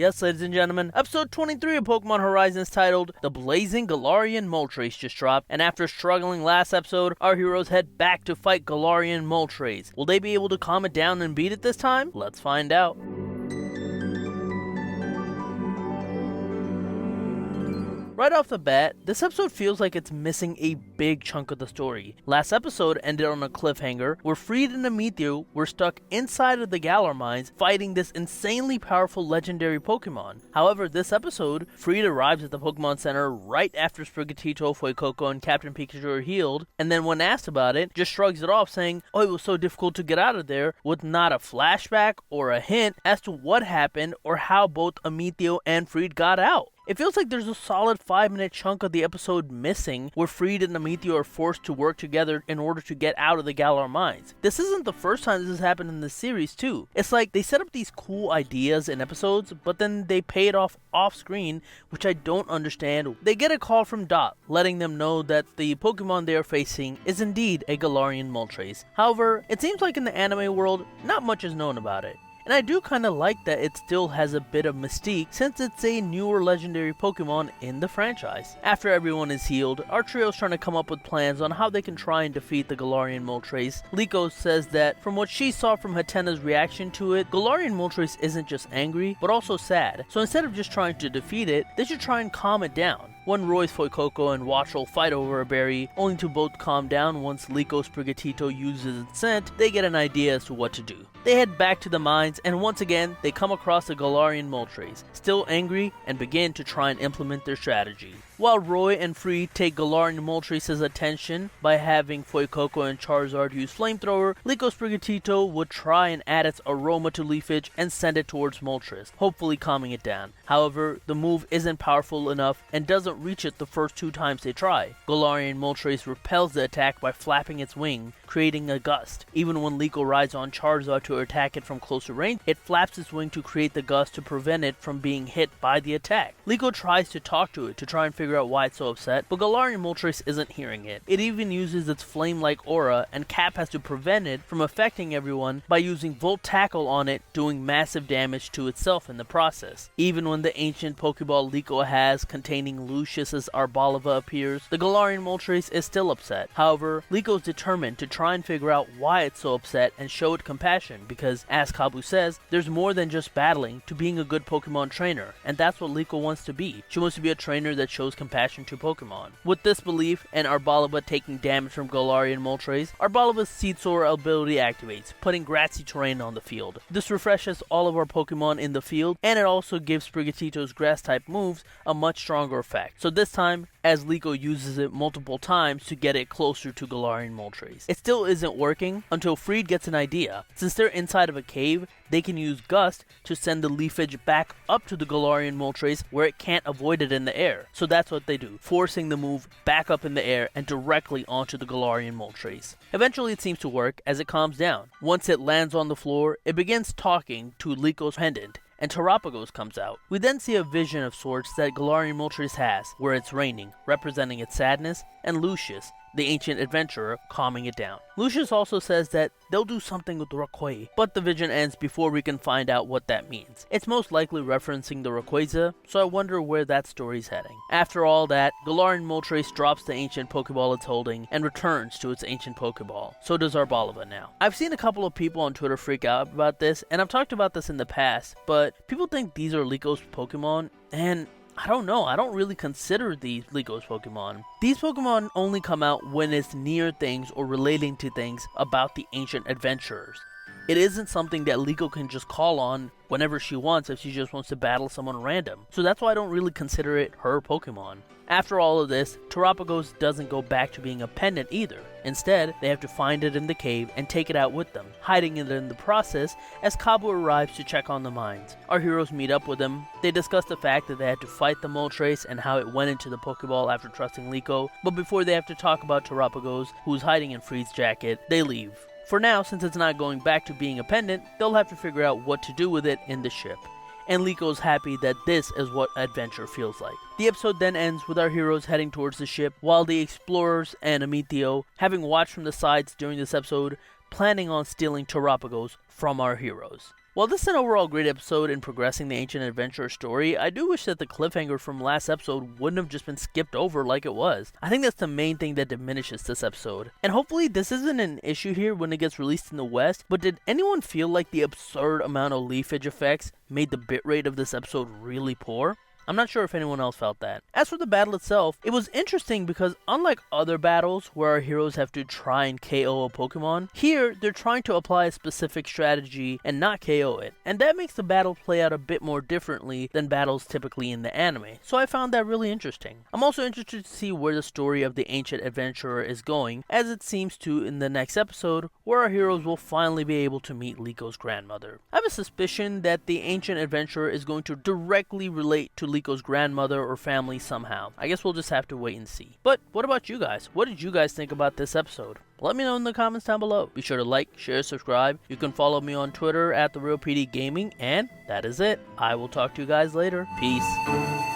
Yes, ladies and gentlemen, episode 23 of Pokemon Horizons titled The Blazing Galarian Moltres just dropped, and after struggling last episode, our heroes head back to fight Galarian Moltres. Will they be able to calm it down and beat it this time? Let's find out. Right off the bat, this episode feels like it's missing a big chunk of the story. Last episode ended on a cliffhanger where Friede and Liko were stuck inside of the Galar Mines fighting this insanely powerful legendary Pokemon. However, this episode, Friede arrives at the Pokemon Center right after Sprigatito, Fuecoco, and Captain Pikachu are healed, and then when asked about it, just shrugs it off saying, "Oh, it was so difficult to get out of there," with not a flashback or a hint as to what happened or how both Liko and Friede got out. It feels like there's a solid 5-minute chunk of the episode missing where Friede and Liko are forced to work together in order to get out of the Galar Mines. This isn't the first time this has happened in this series too. It's like they set up these cool ideas in episodes, but then they pay it off screen, which I don't understand. They get a call from Dot, letting them know that the Pokemon they are facing is indeed a Galarian Moltres. However, it seems like in the anime world, not much is known about it. And I do kinda like that it still has a bit of mystique since it's a newer legendary Pokemon in the franchise. After everyone is healed, our trio is trying to come up with plans on how they can try and defeat the Galarian Moltres. Liko says that from what she saw from Hatena's reaction to it, Galarian Moltres isn't just angry, but also sad. So instead of just trying to defeat it, they should try and calm it down. When Roy's Fuecoco and Watchel fight over a berry, only to both calm down once Liko's Sprigatito uses its scent, they get an idea as to what to do. They head back to the mines, and once again, they come across the Galarian Moltres, still angry, and begin to try and implement their strategy. While Roy and Friede take Galarian Moltres' attention by having Fuecoco and Charizard use Flamethrower, Liko's Sprigatito would try and add its aroma to leafage and send it towards Moltres, hopefully calming it down. However, the move isn't powerful enough and doesn't reach it the first 2 times they try. Galarian Moltres repels the attack by flapping its wing, creating a gust. Even when Liko rides on Charizard to attack it from closer range, it flaps its wing to create the gust to prevent it from being hit by the attack. Liko tries to talk to it to try and figure out why it's so upset, but Galarian Moltres isn't hearing it. It even uses its flame-like aura, and Cap has to prevent it from affecting everyone by using Volt Tackle on it, doing massive damage to itself in the process. Even when the ancient Pokeball Liko has containing Lucius's Arboliva appears, the Galarian Moltres is still upset. However, Liko is determined to try and figure out why it's so upset and show it compassion because, as Kabu says, there's more than just battling to being a good Pokemon trainer, and that's what Liko wants to be. She wants to be a trainer that shows compassion to Pokemon. With this belief and Arboliva taking damage from Galarian Moltres, Arboliva's Seed Soar ability activates, putting grassy terrain on the field. This refreshes all of our Pokemon in the field, and it also gives Sprigatito's grass-type moves a much stronger effect. So this time, as Liko uses it multiple times to get it closer to Galarian Moltres. It still isn't working until Friede gets an idea. Since they're inside of a cave, they can use Gust to send the leafage back up to the Galarian Moltres where it can't avoid it in the air. So that's what they do, forcing the move back up in the air and directly onto the Galarian Moltres. Eventually it seems to work as it calms down. Once it lands on the floor, it begins talking to Liko's pendant, and Terapagos comes out. We then see a vision of sorts that Galarian Moltres has, where it's raining, representing its sadness, and Lucius, the ancient adventurer, calming it down. Lucius also says that they'll do something with Rayquaza, but the vision ends before we can find out what that means. It's most likely referencing the Rayquaza, so I wonder where that story's heading. After all that, Galarian Moltres drops the ancient Pokeball it's holding and returns to its ancient Pokeball. So does Arboliva now. I've seen a couple of people on Twitter freak out about this, and I've talked about this in the past, but people think these are Liko's Pokemon, and I don't know, I don't really consider these Liko's Pokemon. These Pokemon only come out when it's near things or relating to things about the ancient adventurers. It isn't something that Liko can just call on whenever she wants if she just wants to battle someone random. So that's why I don't really consider it her Pokemon. After all of this, Terapagos doesn't go back to being a pendant either. Instead, they have to find it in the cave and take it out with them, hiding it in the process as Kabu arrives to check on the mines. Our heroes meet up with him. They discuss the fact that they had to fight the Moltres and how it went into the Pokeball after trusting Liko, but before they have to talk about Terapagos, who's hiding in Friede's jacket, they leave. For now, since it's not going back to being a pendant, they'll have to figure out what to do with it in the ship. And Liko's happy that this is what adventure feels like. The episode then ends with our heroes heading towards the ship, while the explorers and Liko, having watched from the sides during this episode, planning on stealing Terapagos from our heroes. While this is an overall great episode in progressing the ancient adventurer story, I do wish that the cliffhanger from last episode wouldn't have just been skipped over like it was. I think that's the main thing that diminishes this episode. And hopefully this isn't an issue here when it gets released in the West, but did anyone feel like the absurd amount of leafage effects made the bitrate of this episode really poor? I'm not sure if anyone else felt that. As for the battle itself, it was interesting because unlike other battles where our heroes have to try and KO a Pokemon, here they're trying to apply a specific strategy and not KO it. And that makes the battle play out a bit more differently than battles typically in the anime. So I found that really interesting. I'm also interested to see where the story of the ancient adventurer is going, as it seems to in the next episode, where our heroes will finally be able to meet Liko's grandmother. I have a suspicion that the ancient adventurer is going to directly relate to Liko's grandmother or family somehow. I guess we'll just have to wait and see. But what about you guys? What did you guys think about this episode? Let me know in the comments down below. Be sure to like, share, subscribe. You can follow me on Twitter at TheRealPDGaming, and that is it. I will talk to you guys later. Peace.